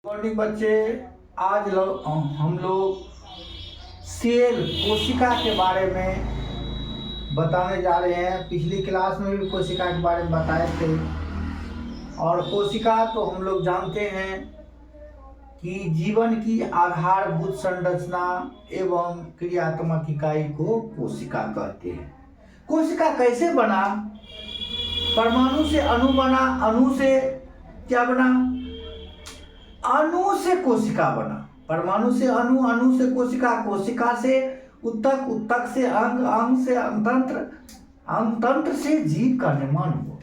Morning बच्चे। हम लोग सेल कोशिका के बारे में बताने जा रहे हैं। पिछली क्लास में भी कोशिका के बारे में बताए थे। और कोशिका तो हम लोग जानते हैं कि जीवन की आधारभूत संरचना एवं क्रियात्मक इकाई को कोशिका कहते हैं। कोशिका कैसे बना? परमाणु से अणु बना, अणु से क्या बना? अणु से कोशिका बना। परमाणु से अणु, अणु से कोशिका, कोशिका से उत्तक, उत्तक से अंग, अंग से अंतंत्र, अंतंत्र से जीव का निर्माण हुआ।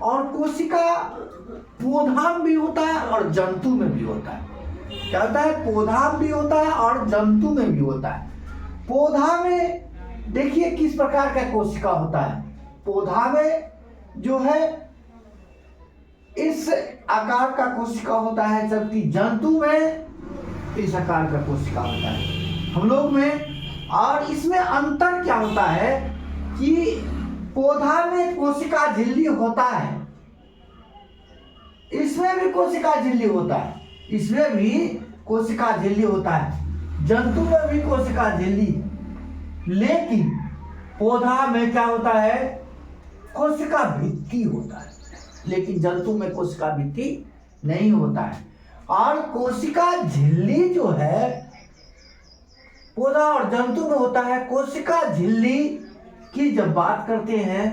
और कोशिका पौधा में भी होता है और जंतु में भी होता है। क्या होता है? पौधा भी होता है और जंतु में भी होता है। पौधा में देखिए किस प्रकार का कोशिका होता है। पौधा में जो है इस आकार का कोशिका होता है, जबकि जंतु में इस आकार का कोशिका होता है। हम लोग में और इसमें अंतर क्या होता है कि पौधा में कोशिका झिल्ली होता है, इसमें भी कोशिका झिल्ली होता है, इसमें भी कोशिका झिल्ली होता है, जंतु में भी कोशिका झिल्ली। लेकिन पौधा में क्या होता है? कोशिका भित्ति होता है, लेकिन जंतु में कोशिका भित्ति नहीं होता है। और कोशिका झिल्ली जो है पौधा और जंतु में होता है। कोशिका झिल्ली की जब बात करते हैं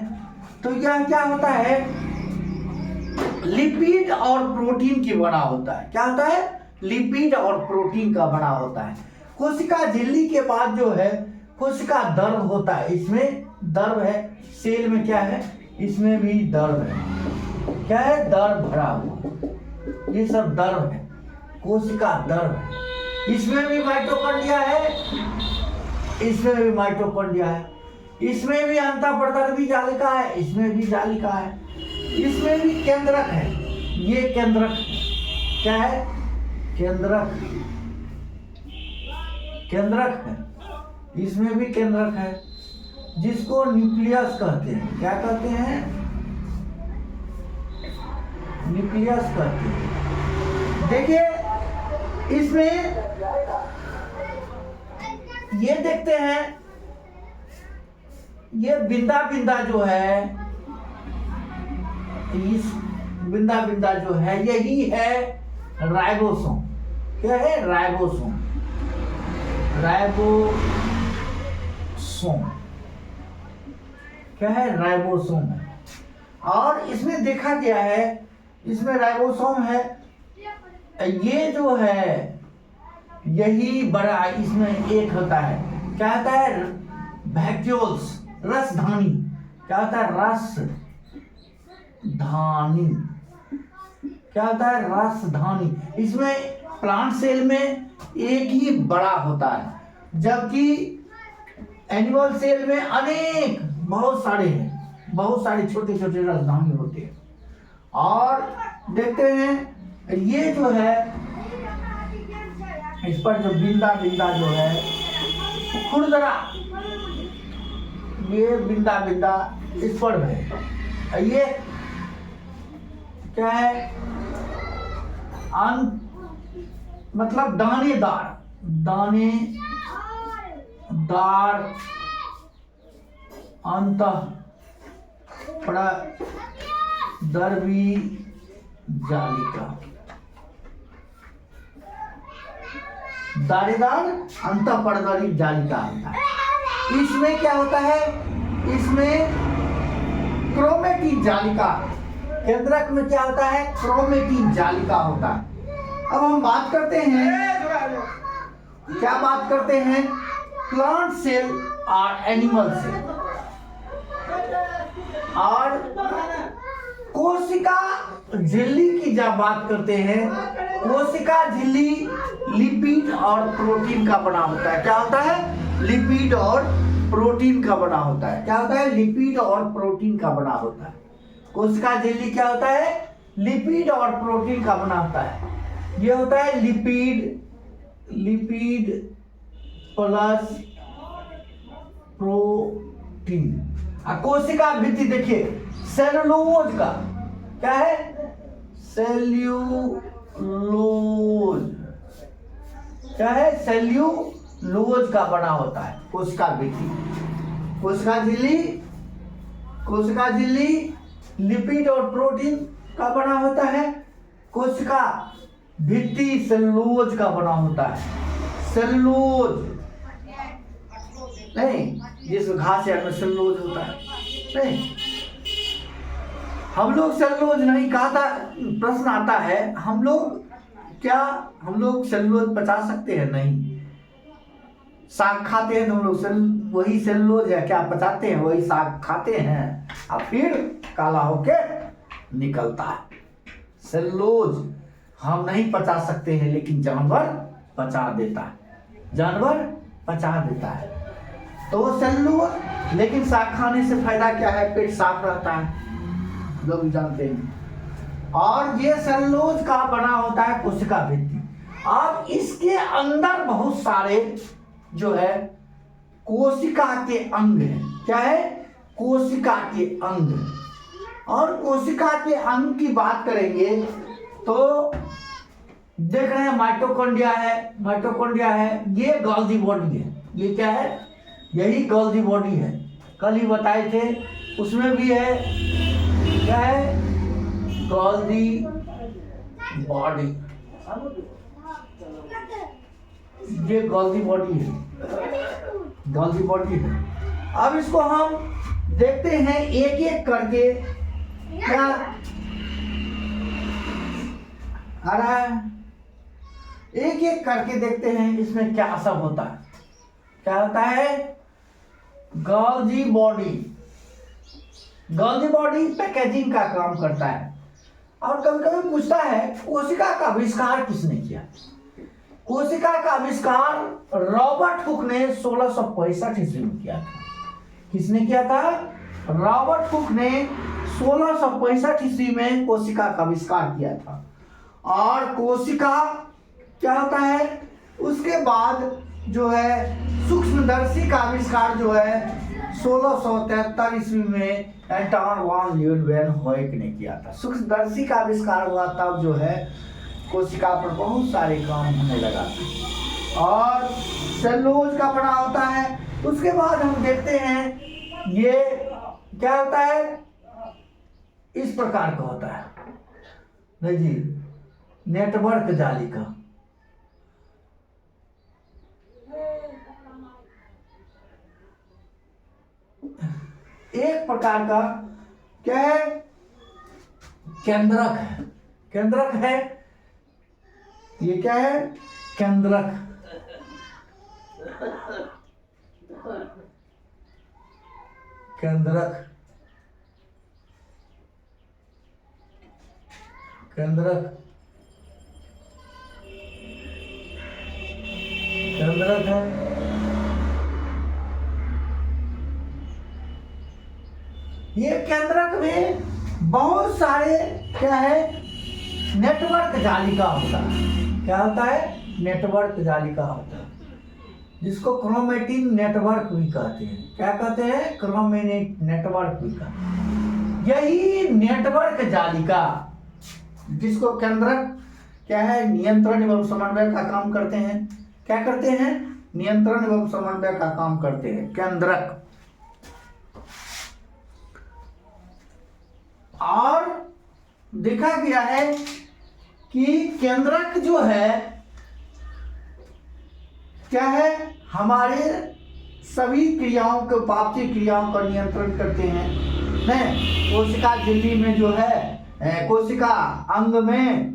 तो यह क्या होता है? लिपिड और प्रोटीन की बना होता है। क्या होता है? लिपिड और प्रोटीन का बना होता है। कोशिका झिल्ली के बाद जो है कोशिका दर्भ होता है। इसमें दर्भ है, सेल में क्या है? इसमें भी दर्भ है। क्या है? दर्भ भरा हुआ, ये सब दर्भ है, कोशिका दर्भ है। इसमें भी माइटोकॉन्ड्रिया है, इसमें भी माइटोकॉन्ड्रिया है, इसमें भी अंतःप्रदर्भी जालिका है, इसमें भी जालिका है, इसमें भी केंद्रक है। ये केंद्रक क्या है? केंद्रक, केंद्रक है, इसमें भी केंद्रक है, जिसको न्यूक्लियस कहते हैं। क्या कहते हैं? न्यूक्लियस कहते हैं। देखिए इसमें ये देखते हैं, ये बिंदा बिंदा जो है, इस बिंदा बिंदा जो है यही है राइबोसोम। क्या है? राइबोसोम, राइबोसोम क्या है? राइबोसोम है। और इसमें देखा गया है, इसमें राइबोसोम है, ये जो है यही बड़ा, इसमें एक होता है, क्या होता है? वैक्यूल्स, रसधानी। क्या होता है? रसधानी। क्या होता है? रसधानी। इसमें प्लांट सेल में एक ही बड़ा होता है, जबकि एनिमल सेल में अनेक, बहुत सारे हैं, बहुत सारे छोटे छोटे रसधानी होते हैं। और देखते हैं ये जो है, इस पर जो बिंदा बिंदा जो है खुरदरा, ये बिंदा बिंदा इस पर है। ये क्या है? मतलब दानेदार, दानेदार अंतःप्रदर्भी जालिका, दानेदार अंतःप्रदर्भी जालिका होता है। इसमें क्या होता है? इसमें क्रोमेटिन जालिका, केंद्रक में क्या होता है? क्रोमेटिन जालिका होता है। अब हम बात करते हैं, क्या बात करते हैं? प्लांट सेल और एनिमल सेल। और कोशिका झिल्ली की जब बात करते हैं, कोशिका झिल्ली लिपिड और प्रोटीन का बना होता है। क्या होता है? लिपिड और प्रोटीन का बना होता है। क्या होता है? लिपिड और प्रोटीन का बना होता है। कोशिका झिल्ली क्या होता है? लिपिड और प्रोटीन का बना होता है। ये होता है लिपिड, लिपिड प्लस प्रोटीन। कोशिका भित्ति देखिए सेलुलोज का, क्या है? सेल्यूलोज क्या है, सेल्यूलोज का बना होता है कोशिका भित्ति। कोशिका झिल्ली लिपिड और प्रोटीन का बना होता है। कोशिका भित्ति सेल्यूलोज का बना होता है। सेल्यूलोज नहीं, जिस घास यार्ड में सेल्यूलोज होता है नहीं, हम लोग सेल्यूलोज नहीं कहा था। प्रश्न आता है, हम लोग सेल्यूलोज पचा सकते हैं? नहीं। साग खाते हैं तो हम लोग वही सेल्यूलोज है क्या पचाते हैं? वही साग खाते हैं और फिर काला होके निकलता है। सेल्यूलोज हम नहीं पचा सकते हैं, लेकिन जानवर पचा देता है। तो सेल्यूलोज, लेकिन साग खाने से फायदा क्या है? पेट साफ रहता है, लोग जानते हैं। और ये सेल्यूलोज का बना होता है कोशिका भित्ति। अब इसके अंदर बहुत सारे जो है कोशिका के अंग है। क्या है? कोशिका के अंग। और कोशिका के अंग की बात करेंगे तो देख रहे हैं माइटोकॉन्ड्रिया है, ये गोल्गी बॉडी है। ये क्या है? यही गोल्गी बॉडी है, कल ही बताए थे। उसमें भी है, क्या है? गोल्गी बॉडी, ये गोल्गी बॉडी है। अब इसको हम देखते हैं एक एक करके क्या आ रहा है। एक एक करके देखते हैं इसमें क्या असर होता है। क्या होता है? गोल्गी बॉडी पैकेजिंग का काम करता है। और कभी कभी पूछता है कोशिका का आविष्कार किसने किया? कोशिका का आविष्कार रॉबर्ट हुक ने 1665 ईस्वी में किया था। किसने किया था? रॉबर्ट हुक ने 1665 ईस्वी में कोशिका का आविष्कार किया था। और कोशिका क्या होता है? उसके बाद जो है सूक्ष्मदर्शी का आविष्कार जो है 1673 ईस्वी में एंटन वॉन लीeuwenhoek ने किया था। सूक्ष्मदर्शी का आविष्कार हुआ तब जो है कोशिका पर बहुत सारे काम होने लगा। और सेल्यूलोज का बना होता है। उसके बाद हम देखते हैं ये क्या होता है? इस प्रकार का होता है, नहीं जी, नेटवर्क जालिका। एक प्रकार का क्या है? केंद्रक है। ये क्या है? केंद्रक। है। ये केंद्रक में बहुत सारे क्या है? नेटवर्क जालिका होता है। क्या होता है? नेटवर्क जालिका होता है, जिसको क्रोमेटिन नेटवर्क भी कहते हैं। क्या कहते हैं? क्रोमेटिन नेटवर्क भी कहते हैं। यही नेटवर्क जालिका, जिसको केंद्रक क्या है? नियंत्रण एवं समन्वय का काम करते हैं। क्या करते हैं? नियंत्रण एवं समन्वय का काम करते हैं केंद्रक। और देखा गया है कि केंद्रक जो है क्या है? हमारे सभी क्रियाओं को, पापची क्रियाओं का नियंत्रण करते हैं। कोशिका झिल्ली में जो है, कोशिका अंग में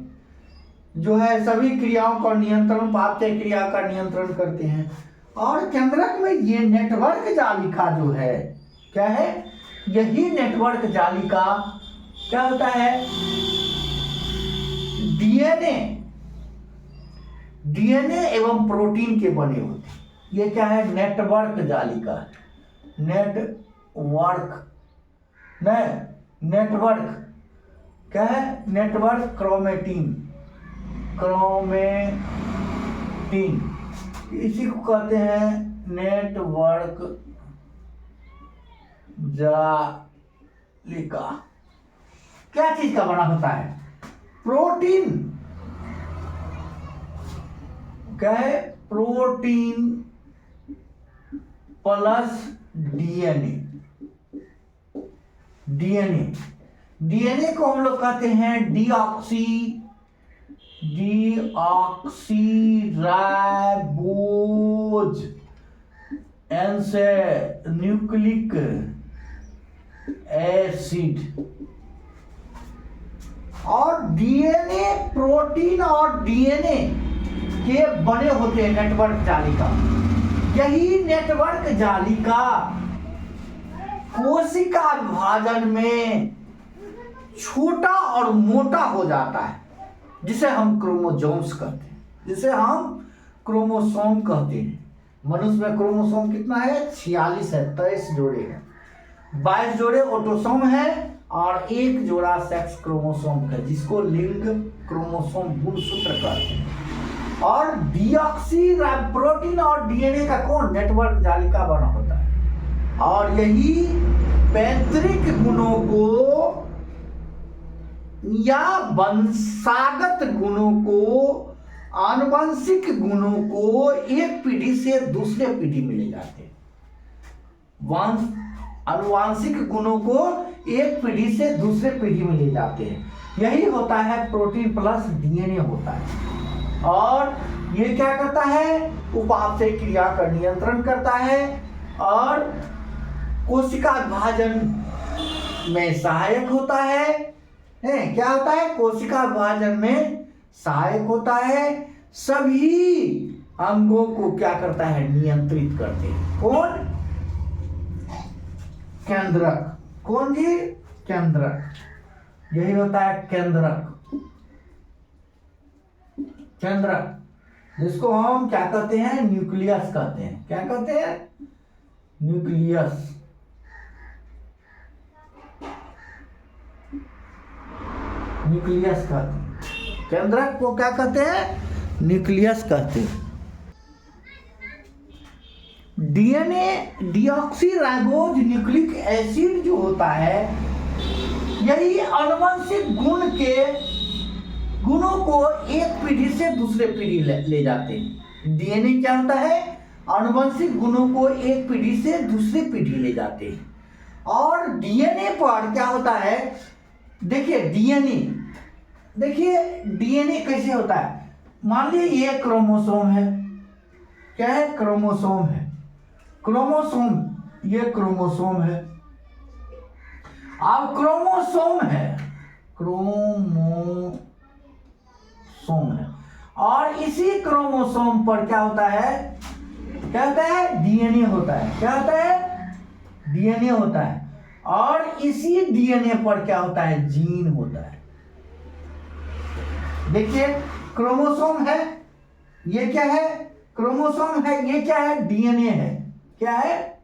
जो है सभी क्रियाओं का नियंत्रण, पापची क्रिया का नियंत्रण करते हैं। और केंद्रक में ये नेटवर्क जालिका जो है, क्या है? यही नेटवर्क जालिका क्या होता है? डीएनए एवं प्रोटीन के बने होते हैं। ये क्या है? नेटवर्क जालिका। नेटवर्क क्या है? Network chromatin. इसी को कहते हैं नेटवर्क जालिका। क्या चीज का बना होता है? प्रोटीन क्या है, प्रोटीन प्लस डीएनए। डीएनए को हम लोग कहते हैं डीऑक्सी राइबोज, एन से न्यूक्लिक एसिड। और डीएनए, प्रोटीन और डीएनए के बने होते हैं नेटवर्क जालिका। यही नेटवर्क जालिका कोशिका विभाजन में छोटा और मोटा हो जाता है, जिसे हम क्रोमोसोम्स कहते हैं, जिसे हम क्रोमोसोम कहते हैं। मनुष्य में क्रोमोसोम कितना है, 46 है, 23 जोड़े हैं, 22 जोड़े ऑटोसोम है और 1 जोड़ा सेक्स क्रोमोसोम का, जिसको लिंग क्रोमोसोम गुणसूत्र कहते हैं। और डीऑक्सी प्रोटीन और डीएनए का कौन नेटवर्क जालिका बना होता है। और यही पैतृक गुणों को या वंशागत गुणों को, आनुवंशिक गुणों को एक पीढ़ी से दूसरे पीढ़ी में ले जाते हैं। आनुवंशिक गुणों को एक पीढ़ी से दूसरे पीढ़ी में ले जाते हैं। यही होता है प्रोटीन प्लस डीएनए होता है। और ये क्या करता है, उपापचय क्रिया का नियंत्रण करता है और कोशिका विभाजन में सहायक होता है। क्या होता है, कोशिका विभाजन में सहायक होता है। सभी अंगों को क्या करता है, नियंत्रित करते हैं। कौन, केंद्रक। कौन जी, केंद्रक। यही होता है केंद्रक। केंद्रक, जिसको हम क्या कहते हैं, न्यूक्लियस कहते हैं। क्या कहते हैं, न्यूक्लियस। न्यूक्लियस कहते हैं, केंद्रक को क्या कहते हैं, न्यूक्लियस कहते हैं। DNA deoxy ribose nucleic acid जो होता है, यही आनुवंशिक गुणों को एक पीढ़ी से दूसरे पीढ़ी ले जाते हैं। डीएनए क्या होता है, आनुवंशिक गुणों को एक पीढ़ी से दूसरी पीढ़ी ले जाते हैं। और डीएनए पर क्या होता है, देखिए डीएनए कैसे होता है। मान लीजिए ये क्रोमोसोम है, क्या है, क्रोमोसोम है। क्रोमोसोम, ये क्रोमोसोम है। अब क्रोमोसोम है, क्रोमोसोम है। और इसी क्रोमोसोम पर क्या होता है, क्या होता है, डीएनए होता है। क्या होता है, डीएनए होता है। और इसी डीएनए पर क्या होता है, जीन होता है। देखिए क्रोमोसोम है, ये क्या है, क्रोमोसोम है, ये क्या है, डीएनए है। क्या है,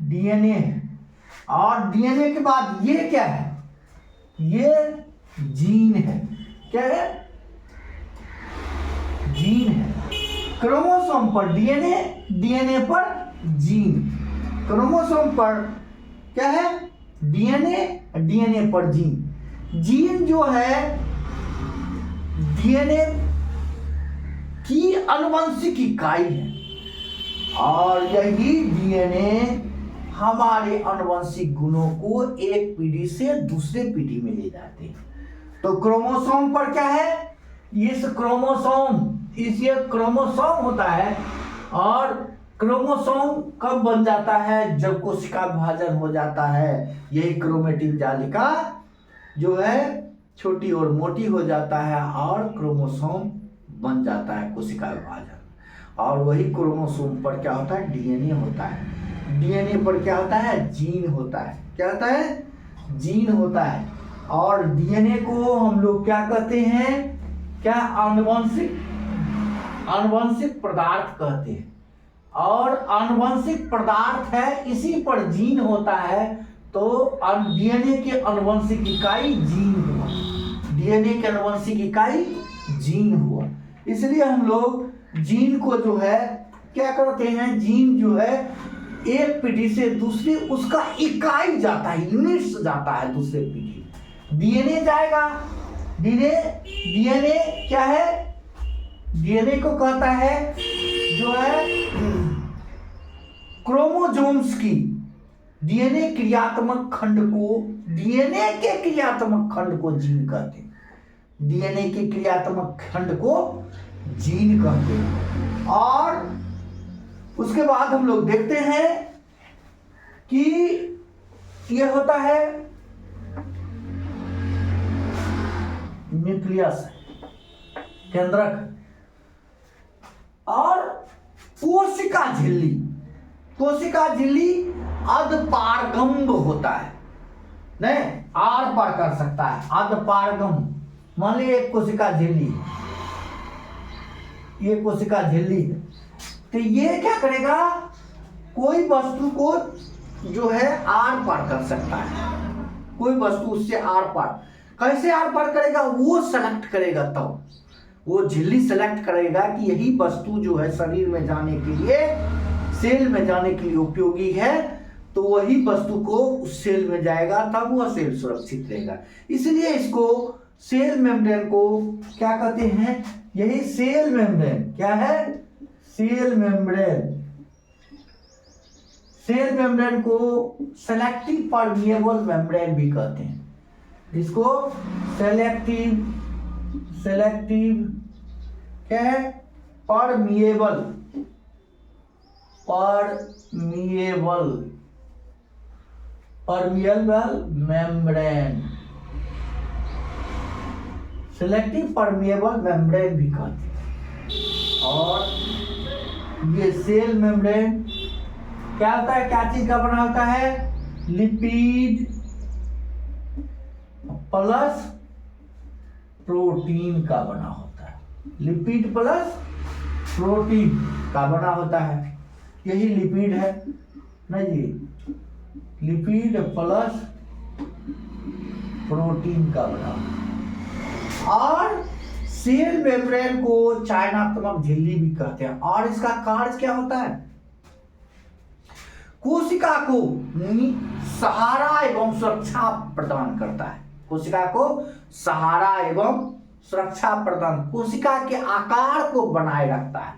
डीएनए है। और डीएनए के बाद ये क्या है, ये जीन है। क्या है, जीन है। क्रोमोसोम पर डीएनए, डीएनए पर जीन। क्रोमोसोम पर क्या है, डीएनए, डीएनए पर जीन। जीन जो है डीएनए की आनुवंशिक इकाई है। और यही डीएनए हमारे आनुवंशिक गुणों को एक पीढ़ी से दूसरे पीढ़ी में ले जाते हैं। तो क्रोमोसोम पर क्या है, ये क्रोमोसोम होता है। और क्रोमोसोम कब बन जाता है, जब कोशिका विभाजन हो जाता है। यही क्रोमेटिन जालिका जो है छोटी और मोटी हो जाता है और क्रोमोसोम बन जाता है कोशिका विभाजन। और वही क्रोमोसोम पर क्या होता है, डीएनए होता है। डीएनए पर क्या होता है, जीन होता है। क्या होता है, जीन होता है। और डीएनए को हम लोग क्या कहते हैं, क्या, आनुवंशिक पदार्थ कहते हैं। और आनुवंशिक पदार्थ है, इसी पर जीन होता है। तो डीएनए की आनुवंशिक इकाई जीन हुआ। डीएनए की आनुवंशिक इकाई जीन हुआ। इसलिए हम लोग जीन को जो है क्या करते हैं, जीन जो है एक पीढ़ी से दूसरी, उसका इकाई जाता है, यूनिट्स जाता है दूसरे पीढ़ी। डीएनए जाएगा, डीएनए क्या है, डीएनए को कहता है जो है क्रोमोसोम्स की डीएनए क्रियात्मक खंड को, डीएनए के क्रियात्मक खंड को जीन कहते हैं। डीएनए के क्रियात्मक खंड को जीन कहते हैं। और उसके बाद हम लोग देखते हैं कि यह होता है न्यूक्लियस, केंद्रक। और कोशिका झिल्ली, कोशिका झिल्ली अधपारगम्य होता है, नहीं आर पार कर सकता है, अधपारगम्य। मान लीजिए एक कोशिका झिल्ली, ये कोशिका झिल्ली है, तो ये क्या करेगा, कोई वस्तु को जो है आर पार कर सकता है, कोई वस्तु उससे आर पार। कैसे आर पार करेगा, वो सेलेक्ट करेगा, तब वो झिल्ली सेलेक्ट करेगा कि यही वस्तु जो है शरीर में जाने के लिए, सेल में जाने के लिए उपयोगी है, तो वही वस्तु को उस सेल में जाएगा, तब वह सेल सुरक्षित रहेगा। इसलिए इसको सेल मेम्ब्रेन को क्या कहते हैं, यही सेल मेम्ब्रेन क्या है, सेल मेम्ब्रेन। सेल मेम्ब्रेन को सेलेक्टिव परमिएबल मेम्ब्रेन भी कहते हैं। इसको सेलेक्टिव क्या है, permeable membrane, selective permeable membrane भी कहते हैं। और ये सेल मेम्ब्रेन क्या होता है, क्या चीज का बना होता है, लिपिड प्लस प्रोटीन का बना होता है, लिपिड प्लस प्रोटीन का बना होता है। यही लिपिड है, नहीं जी, लिपिड प्लस प्रोटीन का बना होता है। और सेल मेम्ब्रेन को चयनात्मक झिल्ली भी कहते हैं। और इसका कार्य क्या होता है, कोशिका को सहारा एवं सुरक्षा प्रदान करता है, कोशिका को सहारा एवं सुरक्षा प्रदान, कोशिका के आकार को बनाए रखता है,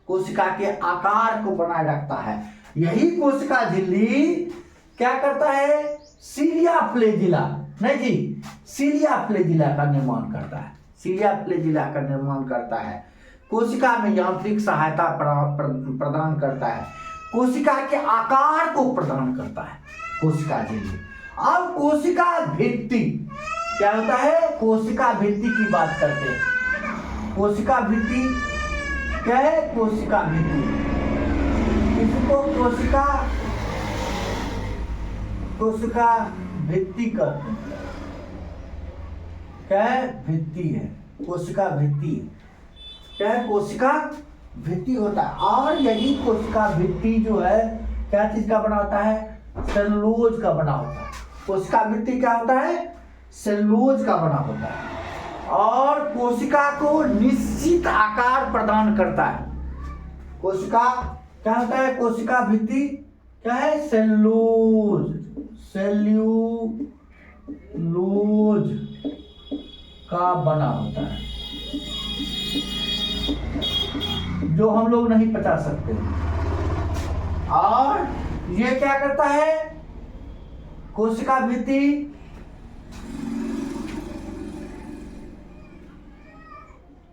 कोशिका के आकार को बनाए रखता है। यही कोशिका झिल्ली क्या करता है, सीलिया फ्लैजिला, नहीं जी, सीलिया फ्लैजिला का निर्माण करता है, सीलिया फ्लैजिला का निर्माण करता है। कोशिका में यांत्रिक सहायता प्रदान करता है, कोशिका के आकार को प्रदान करता है कोशिका झिल्ली। अब कोशिका भित्ति क्या होता है, कोशिका भित्ति की बात करते हैं। कोशिका भित्ति क्या है, कोशिका भित्ति, इसको कोशिका भित्ति कहते हैं। क्या है, भित्ति है, कोशिका भित्ति क्या है, कोशिका भित्ति होता है। और यही कोशिका भित्ति जो है क्या चीज का बना होता है, सेलुलोज का बना होता है। कोशिका भित्ति क्या होता है, सेलुलोज का बना होता है। और कोशिका को निश्चित आकार प्रदान करता है। कोशिका क्या होता है, कोशिका भित्ति क्या है, सेलुलोज का बना होता है, जो हम लोग नहीं पचा सकते। और ये क्या करता है, कोशिका भित्ति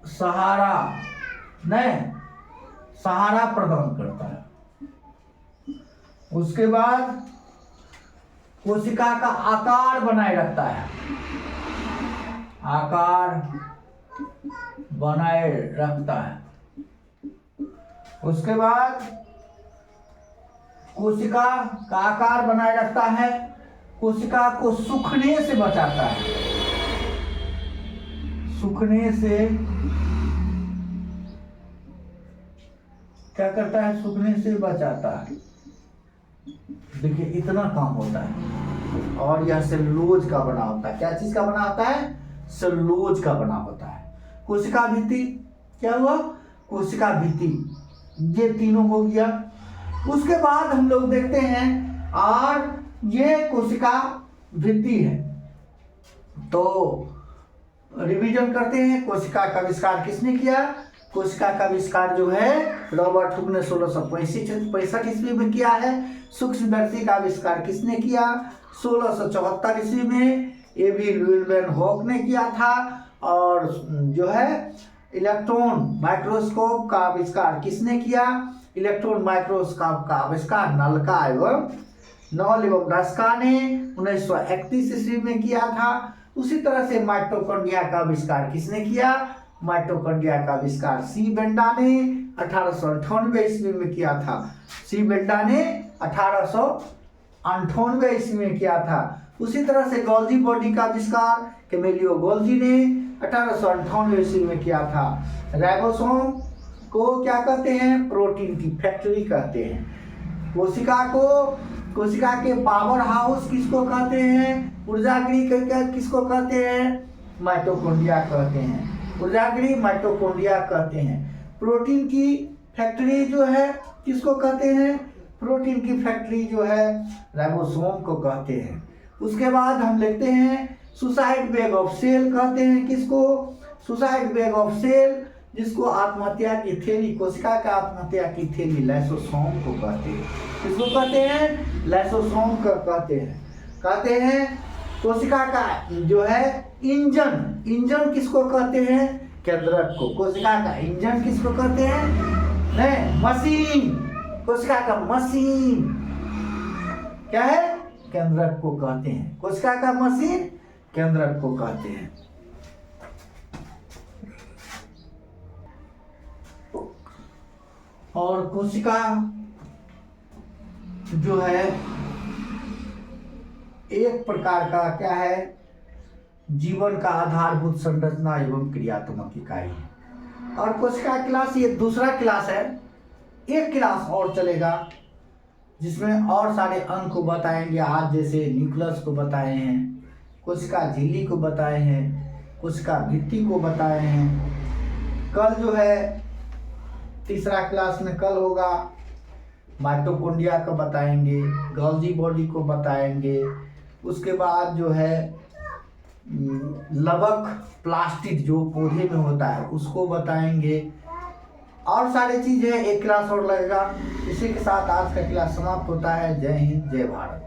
सहारा प्रदान करता है। उसके बाद कोशिका का आकार बनाए रखता है, आकार बनाए रखता है। उसके बाद कोशिका का आकार बनाए रखता है, कोशिका को सूखने से बचाता है, सूखने से क्या करता है, सूखने से बचाता है। देखिए इतना काम होता है। और यह सेलुलोज का बना होता है। क्या चीज का बना होता है, सेलुलोज का बना होता है। कोशिका भित्ति क्या हुआ, कोशिका भित्ति, ये तीनों हो गया। उसके बाद हम लोग देखते हैं, और ये कोशिका भित्ति है। तो रिवीजन करते हैं, कोशिका का आविष्कार किसने किया, कोशिका का आविष्कार जो है रॉबर्ट हुक ने 1665 ईस्वी में किया है। सूक्ष्मदर्शी का आविष्कार किसने किया? 1674 ईस्वी में एबी लुईस हॉक ने किया था। और जो है इलेक्ट्रॉन माइक्रोस्कोप का आविष्कार किसने किया? इलेक्ट्रॉन माइक्रोस्कोप का आविष्कार नॉल एवं रस्का ने 1931 ईस्वी में किया था। उसी तरह से माइटोकॉन्ड्रिया का आविष्कार किसने किया? माइटोकॉन्ड्रिया का आविष्कार सी बेंडा ने 1898 ईस्वी में किया था। सी बेंडा ने 1898 ईस्वी में किया था। उसी तरह से गोल्जी बॉडी का आविष्कार कैमिलियो गोल्जी ने 1898 ईस्वी में किया था। राइबोसोम को क्या कहते हैं? प्रोटीन की फैक्ट्री कहते हैं। कोशिका के पावर हाउस किसको कहते हैं? ऊर्जागृह किसको कहते हैं? माइटोकॉन्ड्रिया कहते हैं। ऊर्जागृह माइटोकॉन्ड्रिया कहते हैं। प्रोटीन की फैक्ट्री जो है किसको कहते हैं? प्रोटीन की फैक्ट्री जो है राइबोसोम को कहते हैं। उसके बाद हम लिखते हैं सुसाइड बैग ऑफ सेल कहते हैं किसको? सुसाइड बैग ऑफ सेल, जिसको आत्महत्या की थैली, कोशिका का आत्महत्या की थैली लाइसोसोम को कहते हैं। किसको कहते हैं? लाइसोसोम को कहते हैं। कोशिका का जो है इंजन किसको कहते हैं? केंद्रक को। कोशिका का इंजन किसको कहते हैं? नहीं, मशीन। कोशिका का मशीन क्या है? केंद्रक को कहते हैं। कोशिका का मशीन केंद्रक को कहते हैं। और कोशिका जो है एक प्रकार का क्या है? जीवन का आधारभूत संरचना एवं क्रियात्मक इकाई है। और कोशिका क्लास ये दूसरा क्लास है। एक क्लास और चलेगा जिसमें और सारे अंग को बताएंगे। आज जैसे न्यूक्लियस को बताए हैं, कोशिका झिल्ली को बताए हैं, कोशिका भित्ति को बताए हैं। कल जो है तीसरा क्लास में कल होगा माइटोकॉन्ड्रिया को बताएंगे, गोल्जी बॉडी को बताएंगे। उसके बाद जो है लवक प्लास्टिड जो पौधे में होता है उसको बताएंगे। और सारी चीज़ें एक क्लास और लगेगा। इसी के साथ आज का क्लास समाप्त होता है। जय हिंद, जय भारत।